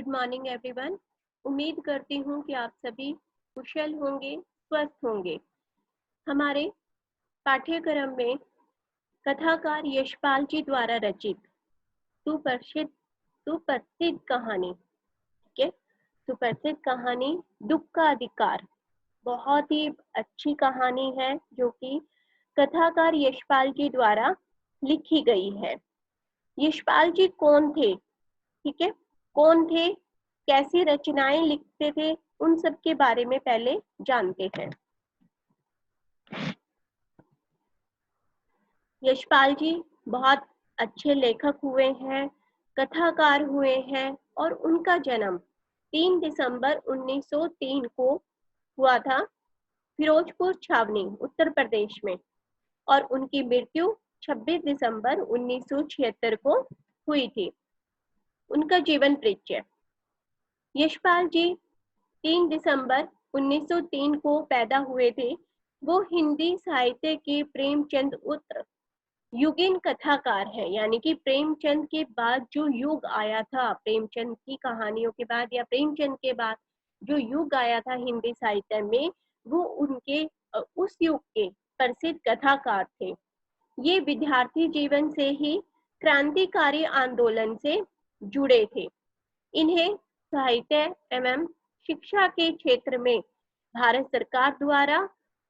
Good morning everyone. उम्मीद करती हूँ कि आप सभी कुशल होंगे, स्वस्थ होंगे। हमारे पाठ्यक्रम में कथाकार यशपाल जी द्वारा रचित सुप्रसिद्ध कहानी, ठीक है, सुप्रसिद्ध कहानी दुख का अधिकार बहुत ही अच्छी कहानी है जो कि कथाकार यशपाल जी द्वारा लिखी गई है। यशपाल जी कौन थे, ठीक है, कौन थे, कैसी रचनाएं लिखते थे, उन सब के बारे में पहले जानते हैं। यशपाल जी बहुत अच्छे लेखक हुए हैं, कथाकार हुए हैं और उनका जन्म 3 दिसंबर 1903 को हुआ था फिरोजपुर छावनी, उत्तर प्रदेश में, और उनकी मृत्यु 26 दिसंबर 1976 को हुई थी। उनका जीवन परिचय। यशपाल जी 3 दिसंबर 1903 को पैदा हुए थे। वो हिंदी साहित्य के प्रेमचंद उत्तर युगीन कथाकार है, यानी कि प्रेमचंद के बाद जो युग आया था, प्रेमचंद की कहानियों के बाद या प्रेमचंद के बाद जो युग आया था हिंदी साहित्य में, वो उनके उस युग के प्रसिद्ध कथाकार थे। ये विद्यार्थी जीवन से ही क्रांतिकारी आंदोलन से जुड़े थे। इन्हें साहित्य एवं शिक्षा के क्षेत्र में भारत सरकार द्वारा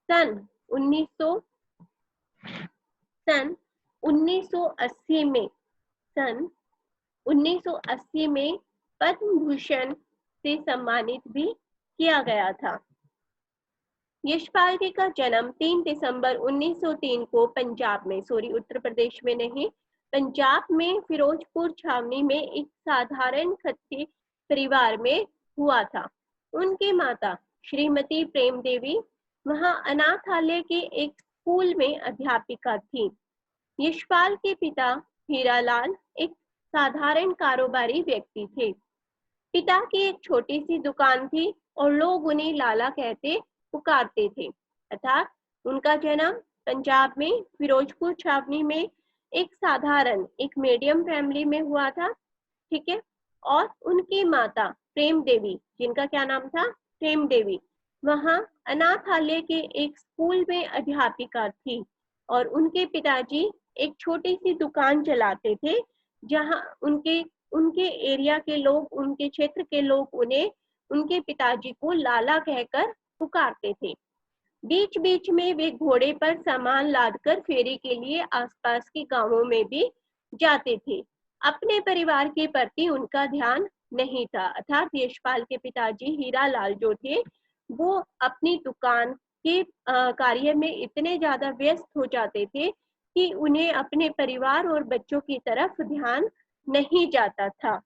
सन 1980 में पद्म भूषण से सम्मानित भी किया गया था। यशपाल जी का जन्म 3 दिसंबर 1903 को पंजाब में, उत्तर प्रदेश में नहीं, पंजाब में फिरोजपुर छावनी में एक साधारण खत्ती परिवार में हुआ था। उनकी माता श्रीमती प्रेम देवी वहां अनाथालय के एक स्कूल में अध्यापिका थी। यशपाल के पिता हीरालाल एक साधारण कारोबारी व्यक्ति थे। पिता की एक छोटी सी दुकान थी और लोग उन्हें लाला कहते पुकारते थे। अर्थात उनका जन्म पंजाब में फिरोजपुर छावनी में एक साधारण, एक मीडियम फैमिली में हुआ था, ठीक है। और उनकी माता प्रेम देवी, जिनका क्या नाम था, प्रेम देवी, वहां अनाथालय के एक स्कूल में अध्यापिका थी और उनके पिताजी एक छोटी सी दुकान चलाते थे, जहां उनके एरिया के लोग, उनके क्षेत्र के लोग उन्हें, उनके पिताजी को लाला कहकर पुकारते थे। बीच बीच में वे घोड़े पर सामान लादकर फेरी के लिए आसपास के गांवों में भी जाते थे। अपने परिवार के प्रति उनका ध्यान नहीं था। अर्थात यशपाल के पिताजी हीरालाल जो थे, वो अपनी दुकान के कार्य में इतने ज्यादा व्यस्त हो जाते थे कि उन्हें अपने परिवार और बच्चों की तरफ ध्यान नहीं जाता था।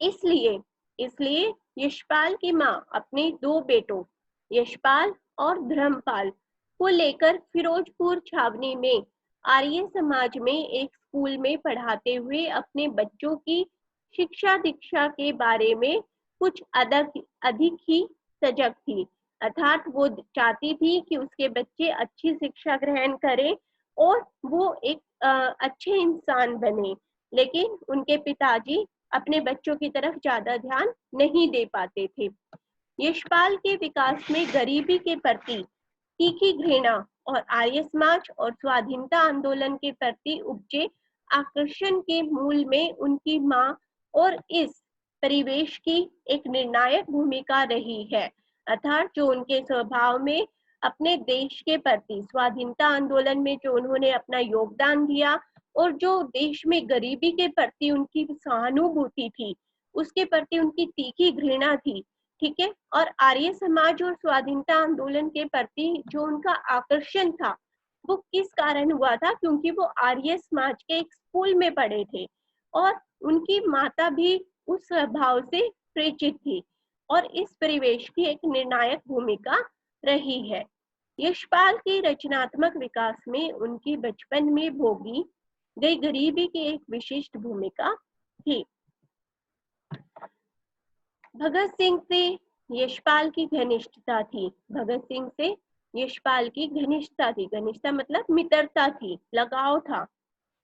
इसलिए यशपाल की माँ अपने 2 बेटों यशपाल और धर्मपाल को लेकर फिरोजपुर छावनी में आर्य समाज में एक स्कूल में पढ़ाते हुए अपने बच्चों की शिक्षा दीक्षा के बारे में कुछ अधिक ही सजग थी। अर्थात वो चाहती थी कि उसके बच्चे अच्छी शिक्षा ग्रहण करें और वो एक अच्छे इंसान बने, लेकिन उनके पिताजी अपने बच्चों की तरफ ज्यादा ध्यान नहीं दे पाते थे। यशपाल के विकास में गरीबी के प्रति तीखी घृणा और आर्य समाज और स्वाधीनता आंदोलन के प्रति उपजे आकर्षण के मूल में उनकी मां और इस परिवेश की एक निर्णायक भूमिका रही है। अर्थात जो उनके स्वभाव में अपने देश के प्रति, स्वाधीनता आंदोलन में जो उन्होंने अपना योगदान दिया और जो देश में गरीबी के प्रति उनकी सहानुभूति थी, उसके प्रति उनकी तीखी घृणा थी, ठीक है। और आर्य समाज और स्वाधीनता आंदोलन के प्रति जो उनका आकर्षण था, वो किस कारण हुआ था, क्योंकि वो आर्य समाज के एक स्कूल में पढ़े थे और उनकी माता भी उस स्वभाव से परिचित थी और इस परिवेश की एक निर्णायक भूमिका रही है। यशपाल के रचनात्मक विकास में उनकी बचपन में भोगी गई गरीबी की एक विशिष्ट भूमिका थी। भगत सिंह से यशपाल की घनिष्ठता थी। भगत सिंह से यशपाल की घनिष्ठता थी। घनिष्ठता मतलब मित्रता थी, लगाव था।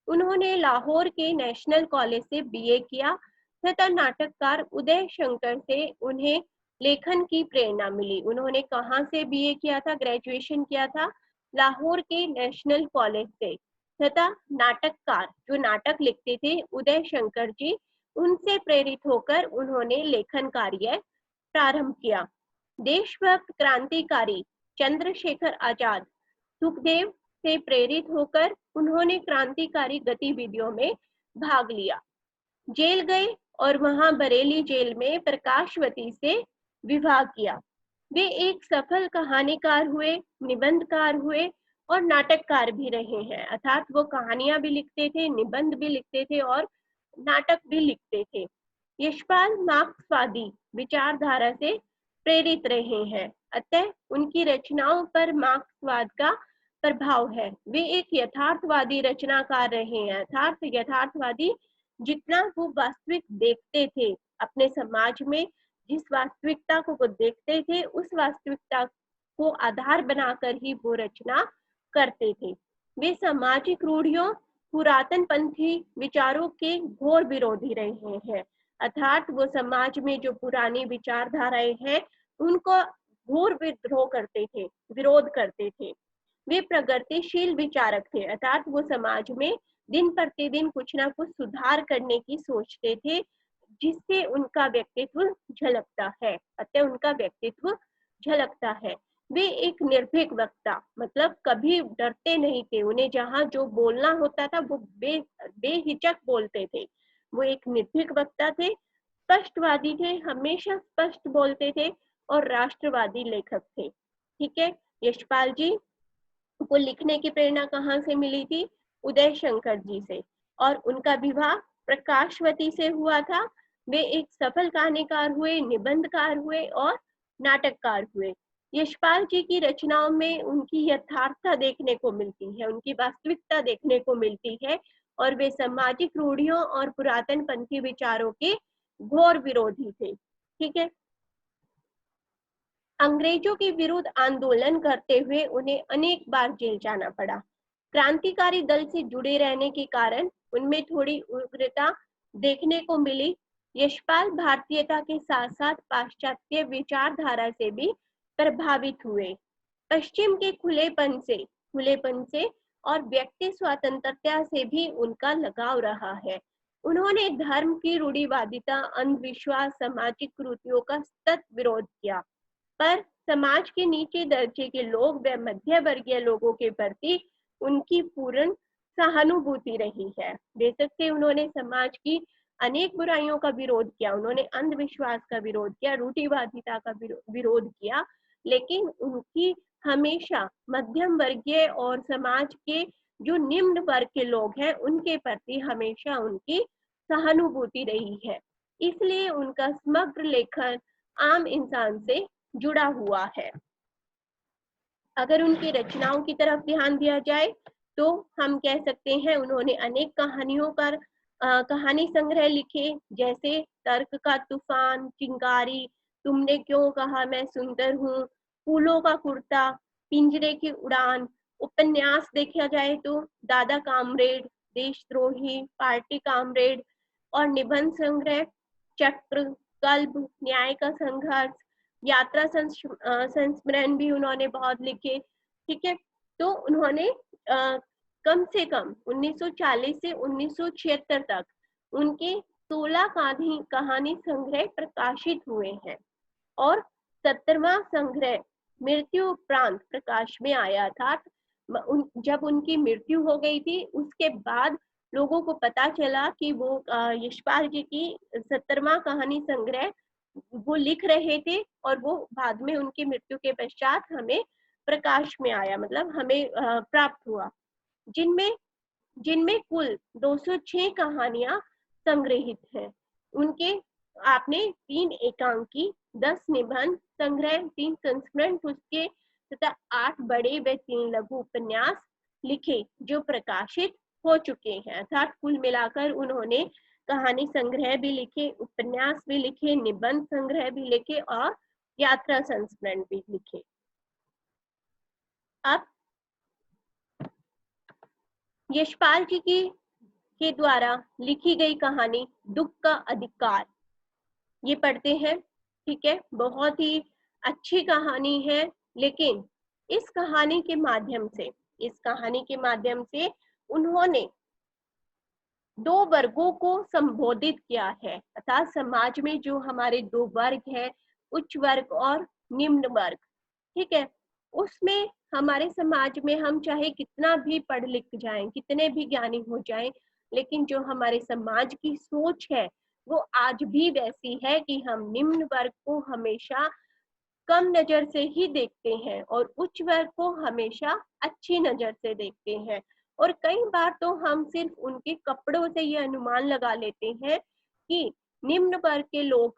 उन्होंने लाहौर के नेशनल कॉलेज से बीए किया तथा नाटककार उदय शंकर से उन्हें लेखन की प्रेरणा मिली। उन्होंने कहाँ से बीए किया था, ग्रेजुएशन किया था? लाहौर के नेशनल कॉलेज से। तथा नाटककार जो नाटक लिखते थे उदय शंकर जी, उनसे प्रेरित होकर उन्होंने लेखन कार्य प्रारंभ किया। देशभक्त क्रांतिकारी चंद्रशेखर आजाद, सुखदेव से प्रेरित होकर उन्होंने क्रांतिकारी गतिविधियों में भाग लिया। जेल गए और वहां बरेली जेल में प्रकाशवती से विवाह किया। वे एक सफल कहानीकार हुए, निबंधकार हुए और नाटककार भी रहे हैं। अर्थात वो कहानियां भी लिखते थे, निबंध भी लिखते थे और नाटक भी लिखते थे। यशपाल मार्क्सवादी विचारधारा से प्रेरित रहे हैं, अतः उनकी रचनाओं पर मार्क्सवाद का प्रभाव है। वे एक यथार्थवादी रचनाकार रहे हैं, अर्थात यथार्थवादी जितना वो वास्तविक देखते थे अपने समाज में, जिस वास्तविकता को वो देखते थे उस वास्तविकता को आधार बनाकर ही वो रचना करते थे। वे सामाजिक रूढ़ियों, पुरातन पंथी विचारों के घोर विरोधी रहे हैं, अर्थात वो समाज में जो पुरानी विचारधाराएं हैं उनको घोर विरोध करते थे। वे प्रगतिशील विचारक थे, अर्थात वो समाज में दिन प्रतिदिन कुछ ना कुछ सुधार करने की सोचते थे, जिससे उनका व्यक्तित्व झलकता है, अतः उनका व्यक्तित्व झलकता है। वे एक निर्भीक वक्ता, मतलब कभी डरते नहीं थे, उन्हें जहाँ जो बोलना होता था वो बेहिचक बोलते थे। वो एक निर्भीक वक्ता थे, स्पष्टवादी थे, हमेशा स्पष्ट बोलते थे और राष्ट्रवादी लेखक थे। ठीक है, यशपाल जी को लिखने की प्रेरणा कहाँ से मिली थी? उदय शंकर जी से। और उनका विवाह प्रकाशवती से हुआ था। वे एक सफल कहानीकार हुए, निबंधकार हुए और नाटककार हुए। यशपाल जी की रचनाओं में उनकी यथार्थता देखने को मिलती है, उनकी वास्तविकता देखने को मिलती है और वे सामाजिक रूढ़ियों और पुरातन पंथी विचारों के घोर विरोधी थे। ठीक है, अंग्रेजों के विरुद्ध आंदोलन करते हुए उन्हें अनेक बार जेल जाना पड़ा। क्रांतिकारी दल से जुड़े रहने के कारण उनमें थोड़ी उग्रता देखने को मिली। यशपाल भारतीयता के साथ साथ पाश्चात्य विचारधारा से भी प्रभावित हुए। पश्चिम के खुलेपन से और व्यक्ति स्वतंत्रता से भी उनका लगाव रहा है। उन्होंने धर्म की रूढ़िवादिता, अंधविश्वास, सामाजिक कुरीतियों का सतत विरोध किया, पर समाज के नीचे दर्जे के लोग व मध्य वर्गीय लोगों के प्रति उनकी पूर्ण सहानुभूति रही है। बेशक से उन्होंने समाज की अनेक बुराइयों का विरोध किया, उन्होंने अंधविश्वास का विरोध किया, रूढ़िवादिता का विरोध किया, लेकिन उनकी हमेशा मध्यम वर्गीय और समाज के जो निम्न वर्ग के लोग हैं उनके प्रति हमेशा उनकी सहानुभूति रही है। इसलिए उनका समग्र लेखन आम इंसान से जुड़ा हुआ है। अगर उनकी रचनाओं की तरफ ध्यान दिया जाए तो हम कह सकते हैं उन्होंने अनेक कहानियों पर कहानी संग्रह लिखे, जैसे तर्क का तूफान, चिंगारी, तुमने क्यों कहा मैं सुंदर हूँ, फूलों का कुर्ता, पिंजरे की उड़ान। उपन्यास देखा जाए तो दादा कामरेड, देशद्रोही, पार्टी कामरेड और निबंध संग्रह चक्र, कल्ब, न्याय का संघर्ष, यात्रा संस्मरण भी उन्होंने बहुत लिखे। ठीक है, तो उन्होंने कम से कम 1940 से 1976 तक उनके 16 कहानी संग्रह प्रकाशित हुए हैं और 17वां संग्रह मृत्यु उपरांत प्रकाश में आया था। जब उनकी मृत्यु हो गई थी उसके बाद लोगों को पता चला कि वो यशपाल जी की 17वां कहानी संग्रह वो लिख रहे थे और वो बाद में उनकी मृत्यु के पश्चात हमें प्रकाश में आया, मतलब हमें प्राप्त हुआ, जिनमें कुल 206 कहानियां संग्रहित हैं। उनके आपने 3 एकांकी, 10 निबंध संग्रह, 3 संस्मरण पुस्तकें तथा 8 बड़े व 3 लघु उपन्यास लिखे जो प्रकाशित हो चुके हैं। अर्थात कुल मिलाकर उन्होंने कहानी संग्रह भी लिखे, उपन्यास भी लिखे, निबंध संग्रह भी लिखे और यात्रा संस्मरण भी लिखे। अब यशपाल जी की के द्वारा लिखी गई कहानी दुख का अधिकार, ये पढ़ते हैं। ठीक है, बहुत ही अच्छी कहानी है। लेकिन इस कहानी के माध्यम से उन्होंने दो वर्गों को संबोधित किया है, अर्थात समाज में जो हमारे दो वर्ग है, उच्च वर्ग और निम्न वर्ग। ठीक है, उसमें हमारे समाज में हम चाहे कितना भी पढ़ लिख जाएं, कितने भी ज्ञानी हो जाएं, लेकिन जो हमारे समाज की सोच है वो आज भी वैसी है कि हम निम्न वर्ग को हमेशा कम नजर से ही देखते हैं और उच्च वर्ग को हमेशा अच्छी नजर से देखते हैं। और कई बार तो हम सिर्फ उनके कपड़ों से ये अनुमान लगा लेते हैं कि निम्न वर्ग के लोग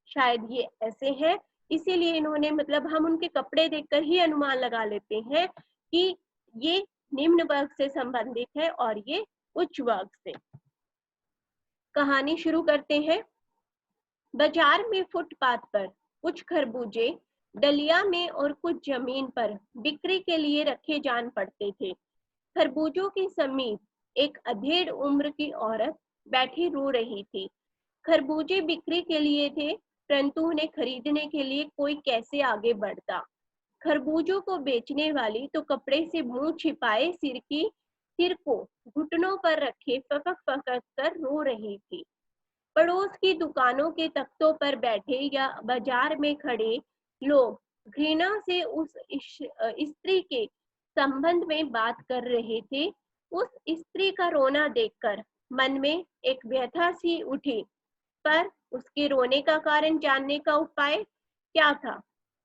शायद ये ऐसे हैं, इसीलिए इन्होंने, मतलब हम उनके कपड़े देखकर ही अनुमान लगा लेते हैं कि ये निम्न वर्ग से संबंधित है और ये उच्च वर्ग से। कहानी शुरू करते हैं। बाजार में फुटपाथ पर कुछ खरबूजे डलिया में और कुछ जमीन पर बिक्री के लिए रखे जान पड़ते थे। खरबूजों के समीप एक अधेड़ उम्र की औरत बैठी रो रही थी। खरबूजे बिक्री के लिए थे, परंतु उन्हें खरीदने के लिए कोई कैसे आगे बढ़ता। खरबूजों को बेचने वाली तो कपड़े से मुंह छिपाए सिर को घुटनों पर रखे फकक फकक कर रो रही थी। पड़ोस की दुकानों के तख्तों पर बैठे या बाजार में खड़े लोग घृणा से उस स्त्री के संबंध में बात कर रहे थे। उस स्त्री का रोना देखकर मन में एक व्यथा सी उठी, पर उसके रोने का कारण जानने का उपाय क्या था।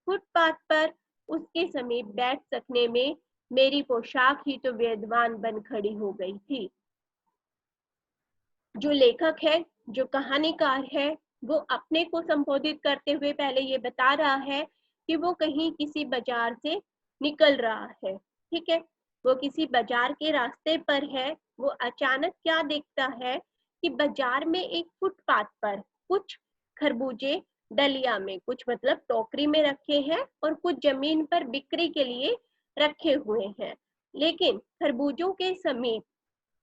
फुटपाथ पर उसके समीप बैठ सकने में मेरी पोशाक ही तो वेदवान बन खड़ी हो गई थी। जो लेखक है, जो कहानीकार है, वो अपने को संबोधित करते हुए पहले ये बता रहा है कि वो कहीं किसी बाजार से निकल रहा है। ठीक है, वो किसी बाजार के रास्ते पर है। वो अचानक क्या देखता है कि बाजार में एक फुटपाथ पर कुछ खरबूजे डलिया में, कुछ मतलब टोकरी में रखे हैं और कुछ जमीन पर बिक्री के लिए रखे हुए हैं। लेकिन खरबूजों के समीप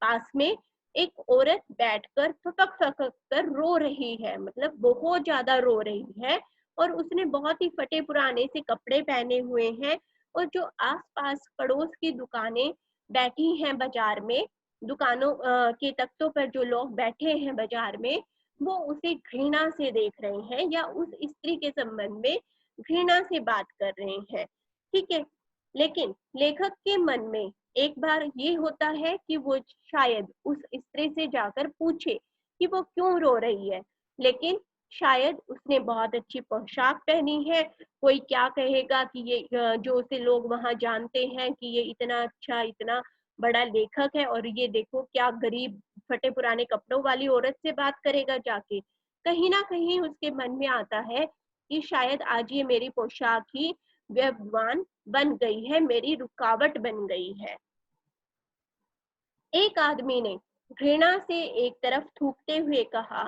पास में एक औरत बैठकर फकक फकक कर रो रही है, मतलब बहुत ज्यादा रो रही है। और उसने बहुत ही फटे पुराने से कपड़े पहने हुए हैं। और जो आसपास पड़ोस की दुकानें बैठी हैं बाजार में, दुकानों के तख्तों पर जो लोग बैठे हैं बाजार में, वो उसे घृणा से देख रहे हैं या उस स्त्री के संबंध में घृणा से बात कर रहे हैं। ठीक है, लेकिन लेखक के मन में एक बार ये होता है कि वो शायद उस स्त्री से जाकर पूछे कि वो क्यों रो रही है, लेकिन शायद उसने बहुत अच्छी पोशाक पहनी है, कोई क्या कहेगा कि ये जो उसे लोग वहां जानते हैं कि ये इतना अच्छा, इतना बड़ा लेखक है, और ये देखो क्या गरीब फटे पुराने कपड़ों वाली औरत से बात करेगा जाके। कहीं ना कहीं उसके मन में आता है कि शायद आज ये मेरी पोशाक ही व्यवधान बन गई है, मेरी रुकावट बन गई है। एक आदमी ने घृणा से एक तरफ थूकते हुए कहा,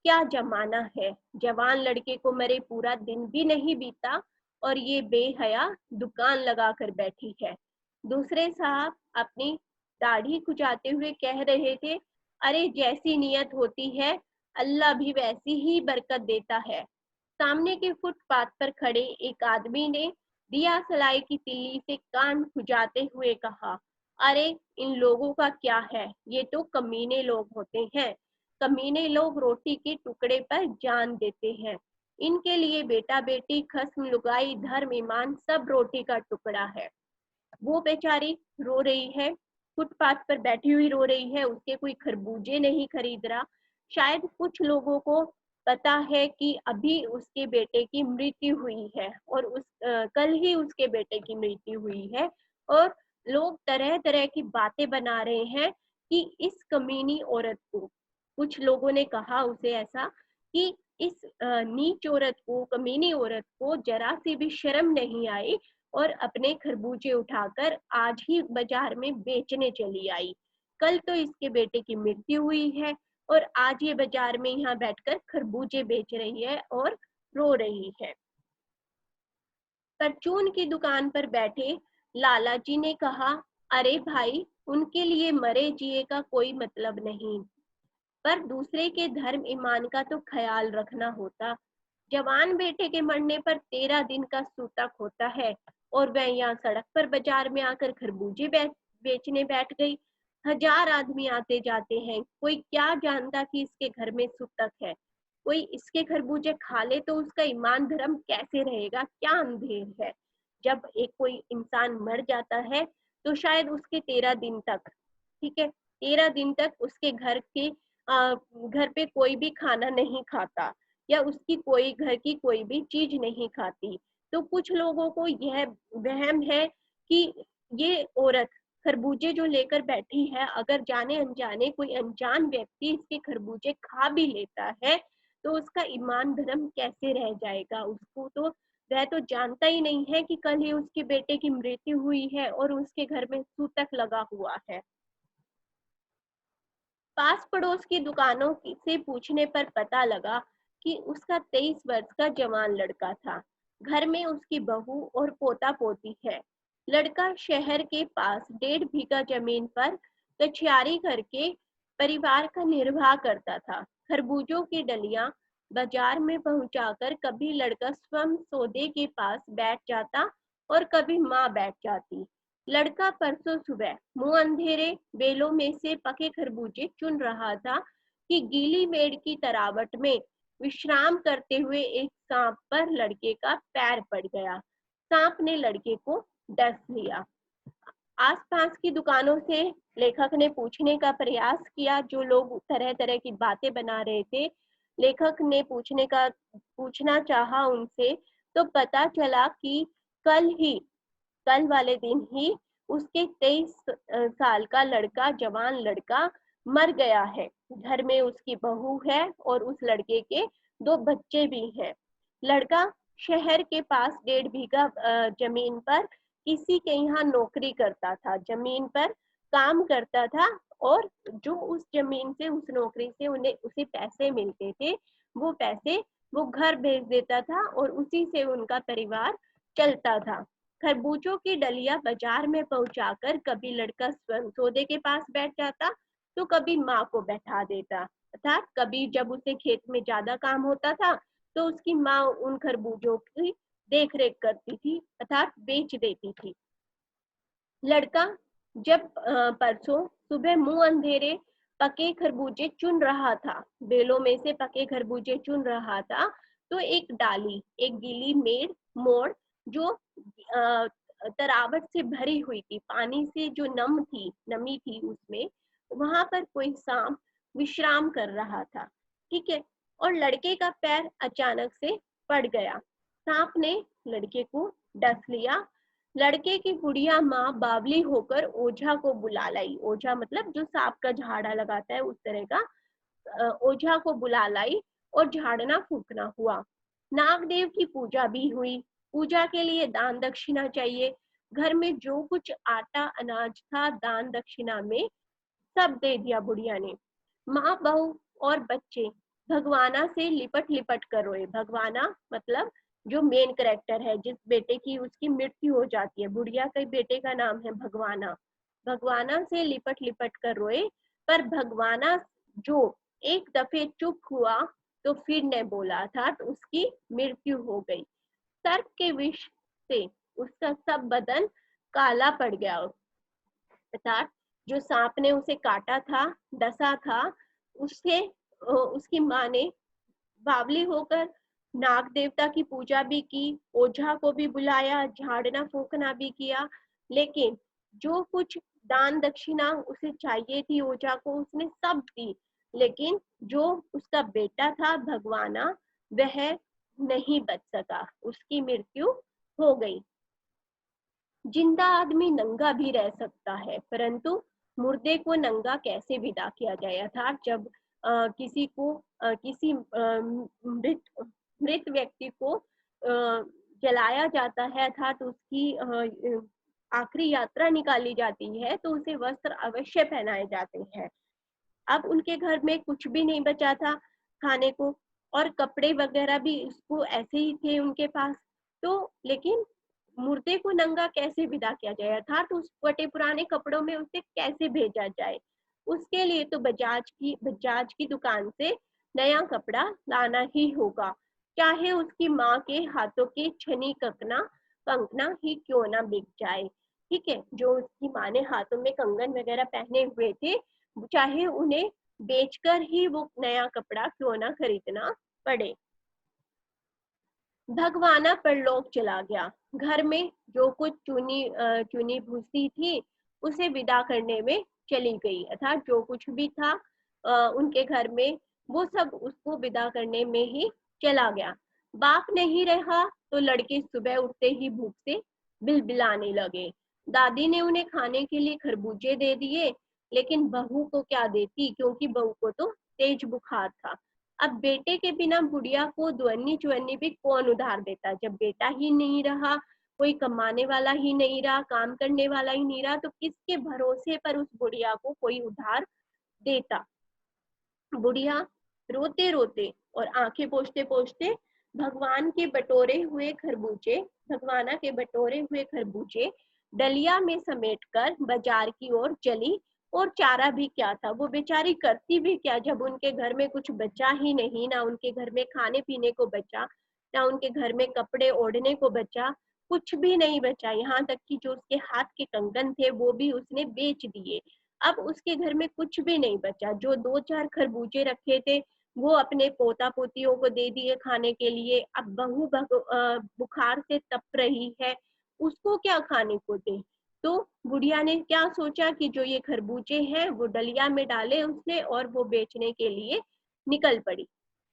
क्या जमाना है, जवान लड़के को मरे पूरा दिन भी नहीं बीता और ये बेहया दुकान लगाकर बैठी है। दूसरे साहब अपनी दाढ़ी खुजाते हुए कह रहे थे, अरे जैसी नियत होती है अल्लाह भी वैसी ही बरकत देता है। सामने के फुटपाथ पर खड़े एक आदमी ने दिया सलाई की तिल्ली से कान खुजाते हुए कहा, अरे इन लोगों का क्या है, ये तो कमीने लोग होते हैं। कमीने लोग रोटी के टुकड़े पर जान देते हैं। इनके लिए बेटा बेटी, खस्म लुगाई, धर्म ईमान सब रोटी का टुकड़ा है। वो बेचारी रो रही है, फुटपाथ पर बैठी हुई रो रही है, उसके कोई खरबूजे नहीं खरीद रहा। शायद कुछ लोगों को पता है कि अभी उसके बेटे की मृत्यु हुई है और कल ही उसके बेटे की मृत्यु हुई है, और लोग तरह तरह की बातें बना रहे हैं कि इस कमीनी औरत को, कुछ लोगों ने कहा उसे ऐसा कि इस नीच औरत को, कमीनी औरत को जरा सी भी शर्म नहीं आई और अपने खरबूजे उठाकर आज ही बाजार में बेचने चली आई। कल तो इसके बेटे की मृत्यु हुई है और आज ये बाजार में यहाँ बैठकर खरबूजे बेच रही है और रो रही है। परचून की दुकान पर बैठे लाला जी ने कहा, अरे भाई, उनके लिए मरे जिए का कोई मतलब नहीं, पर दूसरे के धर्म ईमान का तो ख्याल रखना होता। जवान बेटे के मरने पर 13 दिन का सूतक होता है और वह यहाँ सड़क पर बाजार में आकर खरबूजे बेचने बैठ गई। 1000 आदमी आते जाते हैं, कोई क्या जानता कि इसके घर में सूतक है। कोई इसके खरबूजे खा ले तो उसका ईमान धर्म कैसे रहेगा, क्या अंधेर है। जब एक कोई इंसान मर जाता है तो शायद उसके 13 दिन तक, ठीक है, 13 दिन तक उसके घर पे कोई भी खाना नहीं खाता या उसकी कोई घर की कोई भी चीज नहीं खाती। तो कुछ लोगों को यह वहम है कि ये औरत खरबूजे जो लेकर बैठी है, अगर जाने अनजाने कोई अनजान व्यक्ति इसके खरबूजे खा भी लेता है तो उसका ईमान धर्म कैसे रह जाएगा। उसको तो, वह तो जानता ही नहीं है कि कल ही उसके बेटे की मृत्यु हुई है और उसके घर में सूतक लगा हुआ है। पास पड़ोस की दुकानों से पूछने पर पता लगा कि उसका 23 वर्ष का जवान लड़का था। घर में उसकी बहू और पोता पोती है। लड़का शहर के पास 1.5 बीघा जमीन पर कछियारी करके परिवार का निर्वाह करता था। खरबूजों की डलियां बाजार में पहुंचाकर कभी लड़का स्वयं सौदे के पास बैठ जाता और कभी माँ बैठ जाती। लड़का परसों सुबह मुंह अंधेरे बेलों में से पके खरबूजे चुन रहा था कि गीली मेड़ की तरावट में विश्राम करते हुए एक सांप पर लड़के का पैर पड़ गया। सांप ने लड़के को डस लिया। आसपास की दुकानों से लेखक ने पूछने का प्रयास किया, जो लोग तरह तरह की बातें बना रहे थे। लेखक ने पूछना चाहा उनसे, तो पता चला कि कल वाले दिन ही उसके 23 साल का लड़का, जवान लड़का मर गया है। घर में उसकी बहू है और उस लड़के के 2 बच्चे भी हैं। लड़का शहर के पास 1.5 बीघा जमीन पर किसी के यहाँ नौकरी करता था, जमीन पर काम करता था और जो उस जमीन से, उस नौकरी से उसे पैसे मिलते थे, वो पैसे वो घर भेज देता था और उसी से उनका परिवार चलता था। खरबूजों की डलियां बाजार में पहुंचाकर कभी लड़का स्वयं सौदे के पास बैठ जाता तो कभी माँ को बैठा देता, अर्थात कभी जब उसे खेत में ज्यादा काम होता था तो उसकी माँ उन खरबूजों की देख रेख करती थी, अर्थात बेच देती थी। लड़का जब परसों सुबह मुंह अंधेरे पके खरबूजे चुन रहा था, बेलों में से पके खरबूजे चुन रहा था, तो एक डाली, एक गीली मोड़ जो तरावट से भरी हुई थी, पानी से जो नमी थी उसमें, वहां पर कोई सांप विश्राम कर रहा था, ठीक है। और लड़के का पैर अचानक से पड़ गया। सांप ने लड़के को डस लिया। लड़के की बुढ़िया माँ बावली होकर ओझा को बुला लाई। ओझा मतलब जो सांप का झाड़ा लगाता है, उस तरह का ओझा को बुला लाई और झाड़ना फूकना हुआ। नागदेव की पूजा भी हुई। पूजा के लिए दान दक्षिणा चाहिए। घर में जो कुछ आटा अनाज था, दान दक्षिणा में सब दे दिया बुढ़िया ने। माँ बहू और बच्चे भगवाना से लिपट लिपट कर रोए। भगवाना मतलब जो मेन कैरेक्टर है, जिस बेटे की उसकी मृत्यु हो जाती है, बुढ़िया के बेटे का नाम है भगवाना। भगवाना से लिपट लिपट कर रोए, पर भगवाना जो एक दफे चुप हुआ तो फिर ने बोला था, तो उसकी मृत्यु हो गई। सर्प के विष से उसका सब बदन काला पड़ गया, अर्थात जो सांप ने उसे काटा था, डसा था, उससे उसकी माँ ने बावली होकर नाग देवता की पूजा भी की, ओझा को भी बुलाया, झाड़ना फूकना भी किया, लेकिन जो कुछ दान दक्षिणा उसे चाहिए थी ओझा को, उसने सब दी, लेकिन जो उसका बेटा था भगवाना, वह नहीं बच सका, उसकी मृत्यु हो गई। जिंदा आदमी नंगा भी रह सकता है, परंतु मुर्दे को नंगा कैसे विदा किया जाए। अर्थात जब किसी मृत व्यक्ति को जलाया जाता है, अर्थात उसकी आखिरी यात्रा निकाली जाती है, तो उसे वस्त्र अवश्य पहनाए जाते हैं। अब उनके घर में कुछ भी नहीं बचा था खाने को, और कपड़े वगैरह भी उसको ऐसे ही थे उनके पास। तो लेकिन मुर्दे को नंगा कैसे विदा किया जाए, अर्थात उस फटे पुराने कपड़ों में उसे कैसे भेजा जाए। उसके लिए तो बजाज की दुकान से नया कपड़ा लाना ही होगा, चाहे उसकी माँ के हाथों के छनी कंकना ही क्यों ना बिक जाए। ठीक है, जो उसकी माँ ने हाथों में कंगन वगैरह पहने हुए थे, चाहे उन्हें बेचकर ही वो नया कपड़ा क्यों ना खरीदना पड़े। भगवाना परलोक चला गया। घर में जो कुछ चुनी भूसी थी उसे विदा करने में चली गई, अर्थात जो कुछ भी था उनके घर में वो सब उसको विदा करने में ही चला गया। बाप नहीं रहा तो लड़के सुबह उठते ही भूख से बिलबिलाने लगे। दादी ने उन्हें खाने के लिए खरबूजे दे दिए, लेकिन बहू को क्या देती, क्योंकि बहू को तो तेज बुखार था। अब बेटे के बिना बुढ़िया को दुअन्नी चुअन्नी भी कौन उधार देता। जब बेटा ही नहीं रहा, कोई कमाने वाला ही नहीं रहा, काम करने वाला ही नहीं रहा, तो किसके भरोसे पर उस बुढ़िया को कोई उधार देता। बुढ़िया रोते रोते और आंखें पोंछते पोंछते भगवाना के बटोरे हुए खरबूजे डलिया में समेटकर बाजार की ओर चली। और चारा भी क्या था, वो बेचारी करती भी क्या, जब उनके घर में कुछ बचा ही नहीं, ना उनके घर में खाने पीने को बचा, ना उनके घर में कपड़े ओढ़ने को बचा, कुछ भी नहीं बचा। यहाँ तक कि जो उसके हाथ के कंगन थे वो भी उसने बेच दिए। अब उसके घर में कुछ भी नहीं बचा। जो 2-4 खरबूजे रखे थे वो अपने पोता पोतियों को दे दिए खाने के लिए। अब बहू बुखार से तप रही है, उसको क्या खाने को दे। तो बुढ़िया ने क्या सोचा कि जो ये खरबूजे हैं वो डलिया में डाले उसने और वो बेचने के लिए निकल पड़ी।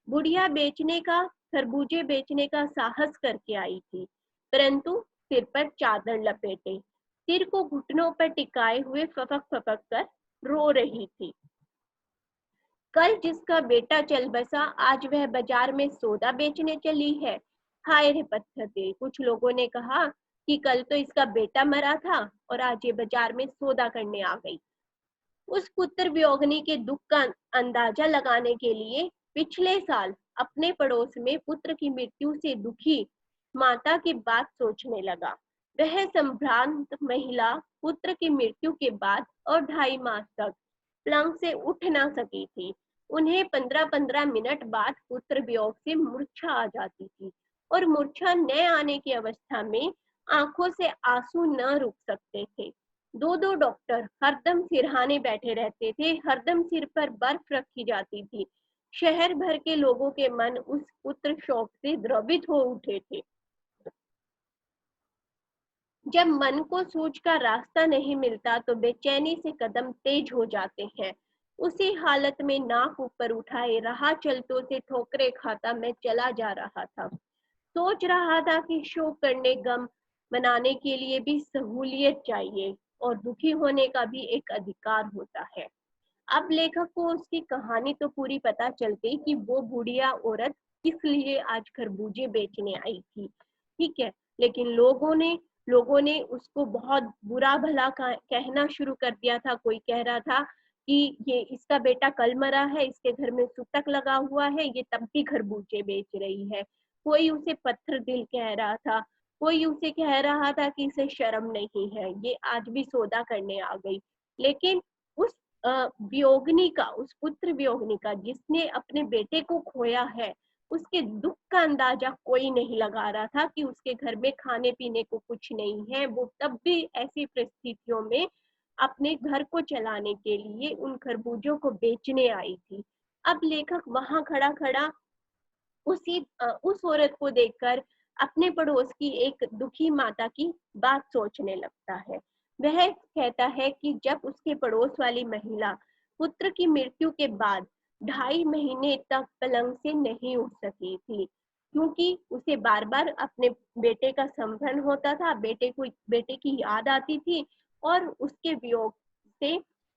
बुढ़िया खरबूजे बेचने का साहस करके आई थी, परंतु सिर पर चादर लपेटे, सिर को घुटनों पर टिकाए हुए फपक फपक कर रो रही थी। कल जिसका बेटा चल बसा, आज वह बाजार में सौदा बेचने चली है। हाय रे पत्थर दे। कुछ लोगों ने कहा कि कल तो इसका बेटा मरा था और आज ये बाजार में सौदा करने आ गई। उस पुत्र वियोगिनी के दुख का अंदाजा लगाने के लिए पिछले साल अपने पड़ोस में पुत्र की मृत्यु से दुखी माता की बात सोचने लगा। वह संभ्रांत महिला पुत्र की मृत्यु के बाद और 2.5 मास तक पलंग से उठ ना सकी थी। उन्हें 15-15 मिनट बाद पुत्र वियोग से मूर्छा आ जाती थी और मूर्छा न आने की अवस्था में आंखों से आंसू न रुक सकते थे। 2-2 डॉक्टर हरदम सिरहाने बैठे रहते थे, हरदम सिर पर बर्फ रखी जाती थी। शहर भर के लोगों के मन उस पुत्र शोक से द्रवित हो उठे थे। जब मन को सूझ का रास्ता नहीं मिलता तो बेचैनी से कदम तेज हो जाते हैं। उसी हालत में नाक ऊपर उठाए राह चलतों से ठोकरे खाता मैं चला जा रहा था। सोच रहा था कि शोक करने, गम मनाने के लिए भी सहूलियत चाहिए और दुखी होने का भी एक अधिकार होता है। अब लेखक को उसकी कहानी तो पूरी पता चल गई कि वो बुढ़िया औरत किस लिए आज खरबूजे बेचने आई थी। ठीक है, लेकिन लोगों ने उसको बहुत बुरा भला कहना शुरू कर दिया था। कोई कह रहा था कि ये इसका बेटा कल मरा है, इसके घर में सुतक लगा हुआ है, ये तब भी खरबूजे बेच रही है। कोई उसे पत्थर दिल कह रहा था, कोई उसे कह रहा था कि इसे शर्म नहीं है, ये आज भी सौदा करने आ गई। लेकिन उस उस पुत्र वियोगिनी का जिसने अपने बेटे को खोया है, उसके दुख का अंदाजा कोई नहीं लगा रहा था कि उसके घर में खाने पीने को कुछ नहीं है। वो तब भी ऐसी परिस्थितियों में अपने घर को चलाने के लिए उन खरबूजों को बेचने आई थी। अब लेखक वहां खड़ा खड़ा उस औरत को देखकर अपने पड़ोस की एक दुखी माता की बात सोचने लगता है। वह कहता है कि जब उसके पड़ोस वाली महिला पुत्र की मृत्यु के बाद 2.5 महीने तक पलंग से नहीं उठ सकी थी, क्योंकि उसे बार बार अपने बेटे का स्मरण होता था, बेटे की याद आती थी और उसके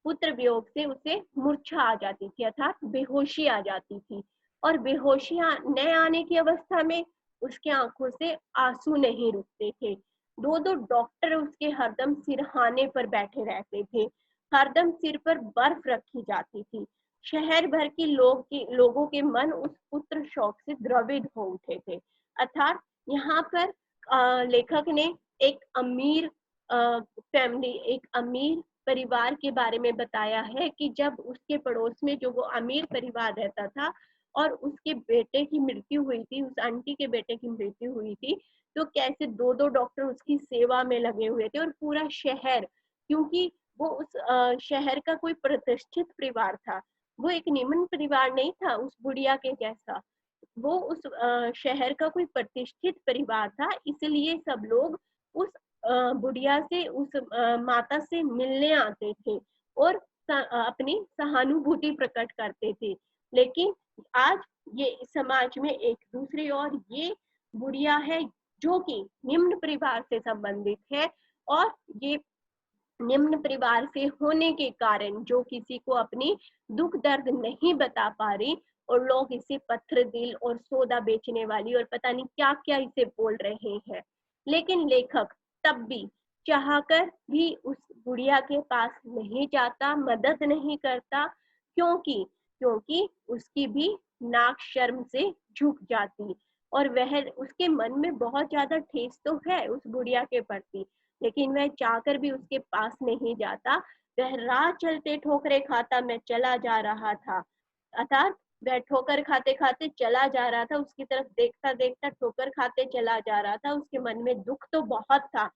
पुत्र वियोग से उसे मूर्छा आ जाती थी, अर्थात बेहोशी आ जाती थी। और बेहोशी न आने की अवस्था में उसके आंखों से आंसू नहीं रुकते थे। 2-2 डॉक्टर उसके हरदम सिरहाने पर बैठे रहते थे, हरदम सिर पर बर्फ रखी जाती थी। शहर भर के लोगों के मन उस पुत्र शोक से द्रवित हो उठे थे। अर्थात यहाँ पर लेखक ने एक अमीर फैमिली, एक अमीर परिवार के बारे में बताया है कि जब उसके पड़ोस में जो वो अमीर परिवार रहता था और उसके बेटे की मृत्यु हुई थी, उस आंटी के बेटे की मृत्यु हुई थी, तो कैसे दो दो डॉक्टर उसकी सेवा में लगे हुए थे और पूरा शहर, क्योंकि वो उस शहर का कोई प्रतिष्ठित परिवार था, वो एक निम्न परिवार नहीं था उस बुढ़िया के जैसा, वो उस शहर का कोई प्रतिष्ठित परिवार था, इसलिए सब लोग उस बुढ़िया से, उस माता से मिलने आते थे और अपनी सहानुभूति प्रकट करते थे। लेकिन आज ये समाज में एक दूसरी ओर ये बुढ़िया है जो कि निम्न परिवार से संबंधित है, और ये निम्न परिवार से होने के कारण जो किसी को अपनी दुख दर्द नहीं बता पा रही, और लोग इसे पत्थर दिल और सौदा बेचने वाली और पता नहीं क्या क्या इसे बोल रहे हैं। लेकिन लेखक तब भी चाहकर भी उस बुढ़िया के पास नहीं जाता, मदद नहीं करता, क्योंकि क्योंकि उसकी भी नाक शर्म से झुक जाती, और वह उसके मन में बहुत ज्यादा ठेस तो है उस बुढ़िया के प्रति, लेकिन वह चाहकर भी उसके पास नहीं जाता। वह राह चलते ठोकरे खाता मैं चला जा रहा था, अर्थात वह ठोकर खाते खाते चला जा रहा था, उसकी तरफ देखता देखता ठोकर खाते चला जा रहा था। उसके मन में दुख तो बहुत था,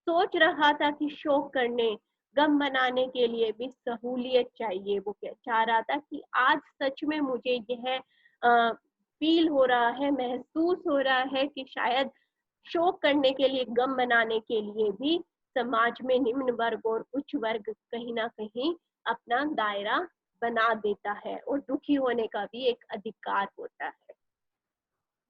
सोच रहा था कि शोक करने, गम मनाने के लिए भी सहूलियत चाहिए। वो चाह रहा था कि आज सच में मुझे यह फील हो रहा है, महसूस हो रहा है कि शायद शोक करने के लिए, गम मनाने के लिए भी समाज में निम्न वर्ग और उच्च वर्ग कहीं ना कहीं अपना दायरा बना देता है, और दुखी होने का भी एक अधिकार होता है।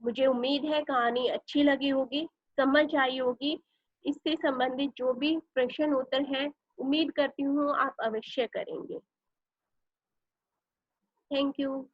मुझे उम्मीद है कहानी अच्छी लगी होगी, समझ आई होगी। इससे संबंधित जो भी प्रश्न उत्तर हैं, उम्मीद करती हूँ आप अवश्य करेंगे। Thank you.